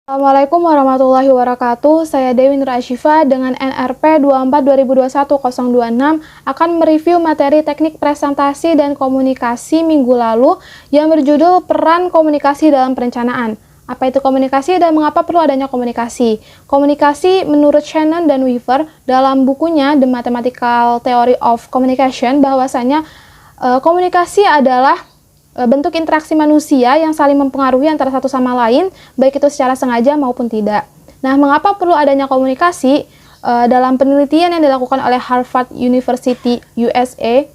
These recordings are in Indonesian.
Assalamualaikum warahmatullahi wabarakatuh. Saya Dewi Nur Asyifa dengan NRP 24/2021-026 akan mereview materi teknik presentasi dan komunikasi minggu lalu yang berjudul Peran Komunikasi dalam Perencanaan. Apa itu komunikasi dan mengapa perlu adanya komunikasi? Komunikasi menurut Shannon dan Weaver dalam bukunya The Mathematical Theory of Communication bahwasanya komunikasi adalah bentuk interaksi manusia yang saling mempengaruhi antara satu sama lain, baik itu secara sengaja maupun tidak. Nah, mengapa perlu adanya komunikasi? Dalam penelitian yang dilakukan oleh Harvard University USA,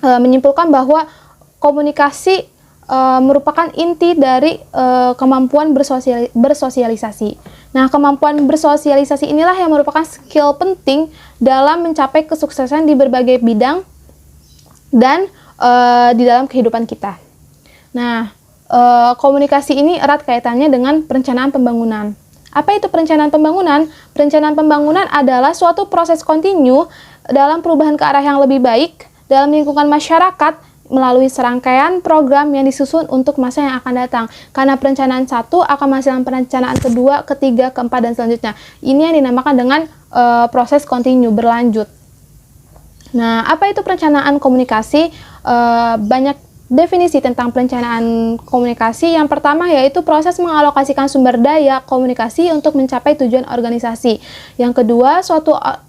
menyimpulkan bahwa komunikasi merupakan inti dari kemampuan bersosialisasi. Nah, kemampuan bersosialisasi inilah yang merupakan skill penting dalam mencapai kesuksesan di berbagai bidang dan di dalam kehidupan kita. Nah, komunikasi ini erat kaitannya dengan perencanaan pembangunan. Apa itu perencanaan pembangunan? Perencanaan pembangunan adalah suatu proses kontinu dalam perubahan ke arah yang lebih baik dalam lingkungan masyarakat melalui serangkaian program yang disusun untuk masa yang akan datang. Karena perencanaan satu akan menghasilkan perencanaan kedua, ketiga, keempat, dan selanjutnya. Ini yang dinamakan dengan proses kontinu, berlanjut. Nah, apa itu perencanaan komunikasi? Banyak definisi tentang perencanaan komunikasi. Yang pertama yaitu proses mengalokasikan sumber daya komunikasi untuk mencapai tujuan organisasi. Yang kedua,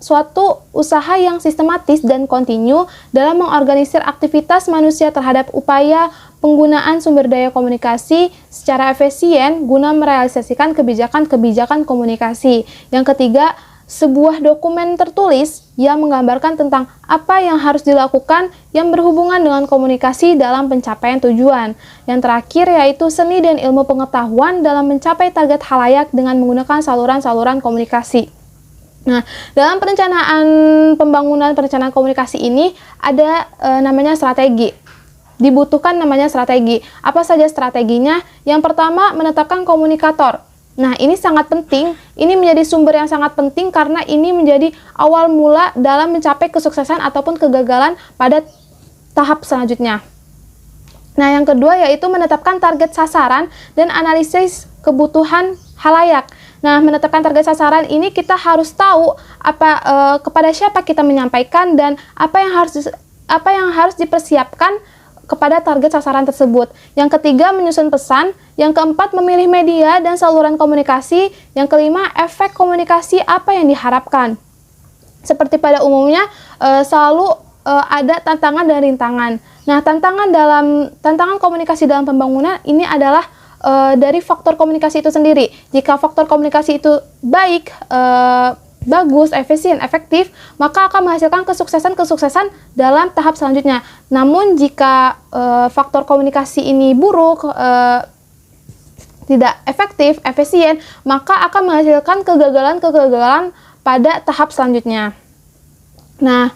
suatu usaha yang sistematis dan kontinu dalam mengorganisir aktivitas manusia terhadap upaya penggunaan sumber daya komunikasi secara efisien guna merealisasikan kebijakan-kebijakan komunikasi. Yang ketiga, sebuah dokumen tertulis yang menggambarkan tentang apa yang harus dilakukan yang berhubungan dengan komunikasi dalam pencapaian tujuan. Yang terakhir yaitu seni dan ilmu pengetahuan dalam mencapai target halayak dengan menggunakan saluran-saluran komunikasi. Nah, dalam perencanaan pembangunan perencanaan komunikasi ini ada namanya strategi. Dibutuhkan namanya strategi. Apa saja strateginya? Yang pertama, menetapkan komunikator. Nah, ini sangat penting, ini menjadi sumber yang sangat penting karena ini menjadi awal mula dalam mencapai kesuksesan ataupun kegagalan pada tahap selanjutnya. Nah, yang kedua yaitu menetapkan target sasaran dan analisis kebutuhan halayak. Nah, menetapkan target sasaran ini kita harus tahu kepada siapa kita menyampaikan dan apa yang harus dipersiapkan kepada target sasaran tersebut. Yang ketiga, menyusun pesan. Yang keempat, memilih media dan saluran komunikasi. Yang kelima, efek komunikasi apa yang diharapkan. Seperti pada umumnya, selalu ada tantangan dan rintangan. Nah, tantangan komunikasi dalam pembangunan ini adalah dari faktor komunikasi itu sendiri. Jika faktor komunikasi itu baik, bagus, efisien, efektif, maka akan menghasilkan kesuksesan dalam tahap selanjutnya. Namun jika faktor komunikasi ini buruk, tidak efektif, efisien, maka akan menghasilkan kegagalan pada tahap selanjutnya. Nah,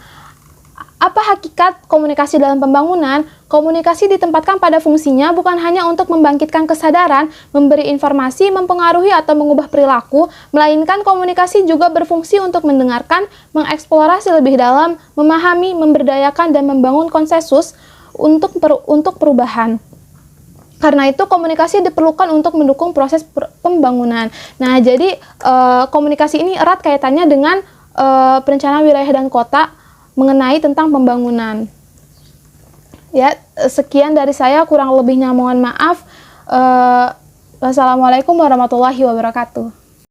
apa hakikat komunikasi dalam pembangunan? Komunikasi ditempatkan pada fungsinya bukan hanya untuk membangkitkan kesadaran, memberi informasi, mempengaruhi atau mengubah perilaku, melainkan komunikasi juga berfungsi untuk mendengarkan, mengeksplorasi lebih dalam, memahami, memberdayakan, dan membangun konsensus untuk perubahan. Karena itu komunikasi diperlukan untuk mendukung proses pembangunan. Nah, jadi komunikasi ini erat kaitannya dengan perencanaan wilayah dan kota mengenai tentang pembangunan. Ya, sekian dari saya, kurang lebihnya mohon maaf. Wassalamualaikum warahmatullahi wabarakatuh.